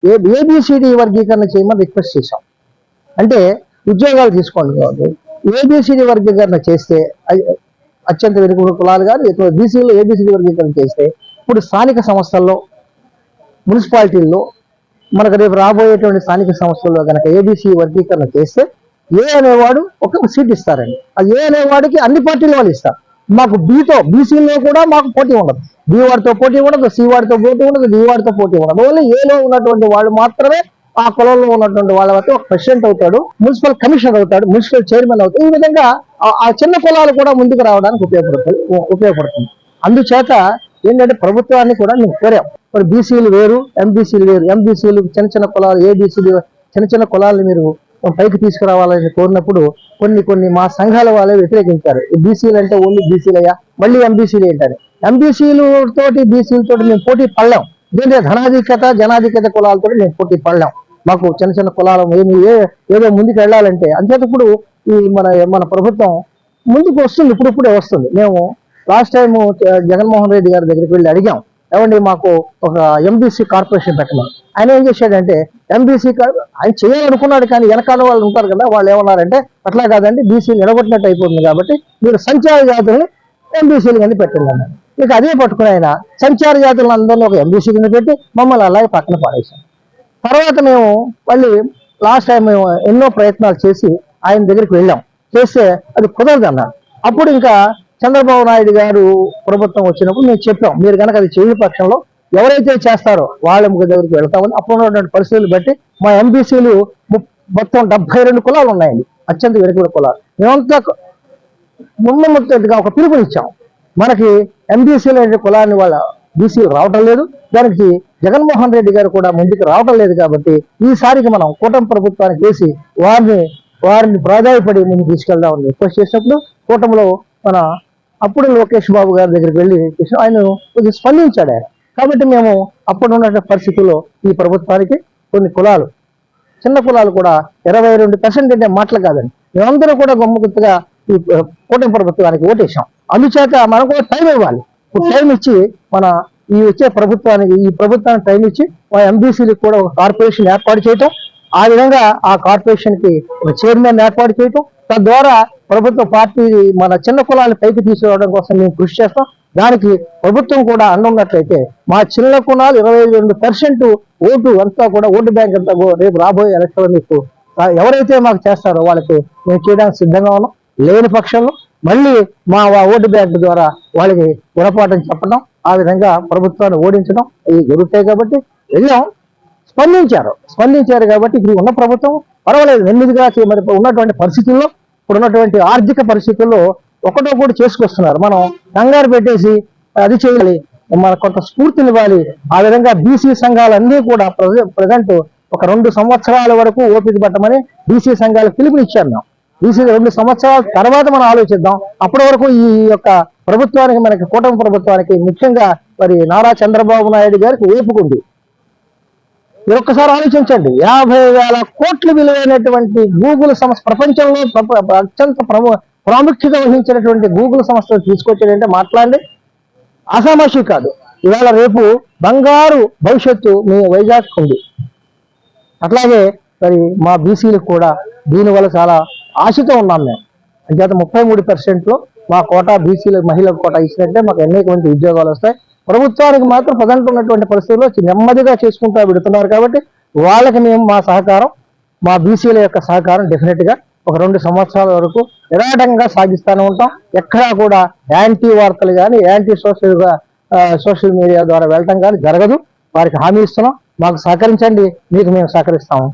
A B C D వర్గీకరణ చేయమని request చేశాం. అంటే ఉద్యోగాలు తీసుకోండి కాబట్టి ఏబిసిడి వర్గీకరణ చేస్తే అత్యంత వెనుకబడిన కులాలు కానీ బీసీలో ఏబిసిడి వర్గీకరణ చేస్తే ఇప్పుడు స్థానిక సంస్థల్లో, మున్సిపాలిటీల్లో, మనకు రేపు రాబోయేటువంటి స్థానిక సంస్థల్లో కనుక ఏబిసి వర్గీకరణ చేస్తే ఏ అనేవాడు ఒక సీట్ ఇస్తారండి. అది ఏ అనేవాడికి అన్ని పార్టీల వాళ్ళు ఇస్తారు. మాకు బీసీలో కూడా మాకు పోటీ ఉండదు. బి వాడితో పోటీ ఉండదు, సి వాడితో పోటీ ఉండదు, డి వాడితో పోటీ ఉండదు. ఓన్లీ ఏలో ఉన్నటువంటి వాళ్ళు మాత్రమే ఆ కులంలో ఉన్నటువంటి వాళ్ళతో ఒక ప్రెసిడెంట్ అవుతాడు, మున్సిపల్ కమిషనర్ అవుతాడు, మున్సిపల్ చైర్మన్ అవుతాడు. ఈ విధంగా ఆ చిన్న కులాలు కూడా ముందుకు రావడానికి ఉపయోగపడుతుంది. అందుచేత ఏంటంటే ప్రభుత్వాన్ని కూడా మేము కోరాం. మరి బీసీలు వేరు, ఎంబీసీలు వేరు. ఎంబీసీలు చిన్న చిన్న కులాలు, ఏబీసీలు చిన్న చిన్న కులాలను మీరు పైకి తీసుకురావాలని కోరినప్పుడు కొన్ని మా సంఘాల వాళ్ళే వ్యతిరేకించారు. బీసీలు అంటే ఓన్లీ బీసీలయ్యా, మళ్ళీ ఎంబీసీలు ఏంటారు. ఎంబీసీలు తోటి బీసీలతో మేము పోటీ పడలేం. దీంట్లో జనాధిక్యత కులాలతో మేము పోటీ పడలేం. మాకు చిన్న చిన్న కులాలు ఏదో ముందుకు వెళ్ళాలంటే అంతేటప్పుడు ఈ మన ప్రభుత్వం ముందుకు వస్తుంది, ఇప్పుడే వస్తుంది. మేము లాస్ట్ టైం జగన్మోహన్ రెడ్డి గారి దగ్గరికి వెళ్ళి అడిగాం, ఏమండి మాకు ఒక ఎంబీసీ కార్పొరేషన్ పెట్టమని. ఆయన ఏం చేశాడంటే ఎంబీసీ ఆయన చేయాలనుకున్నాడు, కానీ వెనకాల వాళ్ళు ఉంటారు కదా, వాళ్ళు ఏమన్నారంటే అట్లా కాదండి, బీసీలు ఎడగొట్టినట్టు అయిపోతుంది కాబట్టి మీరు సంచార జాతులను ఎంబీసీలు కింద పెట్టండి అన్నారు. ఇక అదే పట్టుకుని ఆయన సంచార జాతులను అందరినీ ఒక ఎంబీసీ కింద పెట్టి మమ్మల్ని అలాగే పక్కన పాడేశాం. తర్వాత మేము మళ్ళీ లాస్ట్ టైం మేము ఎన్నో ప్రయత్నాలు చేసి ఆయన దగ్గరికి వెళ్ళాం. చేస్తే అది కుదరదు అన్నారు. అప్పుడు ఇంకా చంద్రబాబు నాయుడు గారు ప్రభుత్వం వచ్చినప్పుడు మేము చెప్పాం, మీరు కనుక అది చేయని పక్షంలో ఎవరైతే చేస్తారో వాళ్ళ దగ్గరికి వెళ్తామని. అప్పుడు ఉన్నటువంటి పరిస్థితులు బట్టి మా ఎంబీసీలు మొత్తం 72 కులాలు ఉన్నాయండి, అత్యంత వెనుకబడిన కులాలు. మేమంతా ముట్టగా ఒక పిలుపునిచ్చాం, మనకి ఎంబీసీలు అనే కులాన్ని వాళ్ళ బీసీలు రావటం లేదు, దానికి జగన్మోహన్ రెడ్డి గారు కూడా ముందుకు రావటం లేదు. కాబట్టి ఈసారికి మనం కూటమి ప్రభుత్వానికి వేసి వారిని ప్రాధాయపడి ముందుకు తీసుకెళ్దామని రిక్వెస్ట్ చేసినప్పుడు కూటమిలో మన అప్పుడు లోకేష్ బాబు గారి దగ్గరికి వెళ్ళి ఆయన కొద్దిగా స్పందించాడు ఆయన. కాబట్టి మేము అప్పుడు ఉన్న పరిస్థితుల్లో ఈ ప్రభుత్వానికి కొన్ని కులాలు, చిన్న కులాలు కూడా 22% అంటే మాటలు కాదండి, మేమందరూ కూడా గమ్ముగుర్తుగా ఈ కూటమి ప్రభుత్వానికి ఓటేసాం. అందుచేత మనం కూడా టైం ఇవ్వాలి. ఇప్పుడు టైం ఇచ్చి ఈ వచ్చే ప్రభుత్వానికి టైం ఇచ్చి మా ఎంబీసీలకు కూడా ఒక కార్పొరేషన్ ఏర్పాటు చేయటం, ఆ విధంగా ఆ కార్పొరేషన్ కి ఒక చైర్మన్ ఏర్పాటు చేయటం, తద్వారా ప్రభుత్వ పార్టీ మన చిన్న కులాలను పైకి తీసుకురావడం కోసం మేము కృషి చేస్తాం. దానికి ప్రభుత్వం కూడా అండున్నట్లయితే మా చిన్న కులాలు 22% ఓటు అంతా కూడా ఓటు బ్యాంక్ అంతా రేపు రాబోయే ఎలక్షన్ మీకు ఎవరైతే మాకు చేస్తారో వాళ్ళకి మేము చేయడానికి సిద్ధంగా ఉన్నాం. లేని పక్షంలో మళ్ళీ మా ఓటు బ్యాంక్ ద్వారా వాళ్ళకి గుణపాఠం చెప్పడం, ఆ విధంగా ప్రభుత్వాన్ని ఓడించడం ఇవి జరుగుతాయి. కాబట్టి వెళ్ళాం, స్పందించారు కాబట్టి ఇప్పుడు ఉన్న ప్రభుత్వం పర్వాలేదు, నెమ్మదిగా మరి ఉన్నటువంటి పరిస్థితుల్లో, ఇప్పుడున్నటువంటి ఆర్థిక పరిస్థితుల్లో ఒకటి చేసుకొస్తున్నారు. మనం కంగారు పెట్టేసి అది చేయాలి, మన కొంత స్ఫూర్తినివ్వాలి. ఆ విధంగా బీసీ సంఘాలన్నీ కూడా ప్రజెంట్ ఒక 2 సంవత్సరాల వరకు ఓపిక పట్టమని బీసీ సంఘాలకు పిలుపునిచ్చారు. మేము బీసీ 2 సంవత్సరాల తర్వాత మనం ఆలోచిద్దాం. అప్పటి వరకు ఈ యొక్క ప్రభుత్వానికి, మనకి కూటమి ప్రభుత్వానికి, ముఖ్యంగా మరి నారా చంద్రబాబు నాయుడు గారికి ఓపుకుంది. మీరు ఒక్కసారి ఆలోచించండి, 50,000 కోట్ల విలువైనటువంటి గూగుల్ సంస్థ, ప్రపంచంలో అత్యంత ప్రాముఖ్యత వహించినటువంటి గూగుల్ సంస్థను తీసుకొచ్చాడంటే మాట్లాడండి, ఆసామాషి కాదు. ఇవాళ రేపు బంగారు భవిష్యత్తు మీ వైజాగ్ ఉంది. అట్లాగే మరి మా బీసీలకు కూడా దీనివల్ల చాలా ఆశతో ఉన్నాం మేము. అంచేత 33%లో మా కోటా బీసీల మహిళల కోటా ఇచ్చినట్టే మాకు అనేక మంది ఉద్యోగాలు వస్తాయి. ప్రభుత్వానికి మాత్రం ప్రజెంట్ ఉన్నటువంటి పరిస్థితుల్లో నెమ్మదిగా చేసుకుంటూ పెడుతున్నారు. కాబట్టి వాళ్ళకి మేము మా సహకారం, మా బీసీల యొక్క సహకారం డెఫినెట్గా ఒక 2 సంవత్సరాల వరకు నిరాటంగా సాగిస్తూనే ఉంటాం. ఎక్కడా కూడా యాంటీ వార్తలు కానీ యాంటీ సోషల్ మీడియా ద్వారా వెళ్ళటం కానీ జరగదు. వారికి హామీ ఇస్తున్నాం, మాకు సహకరించండి, మీకు మేము సహకరిస్తాము.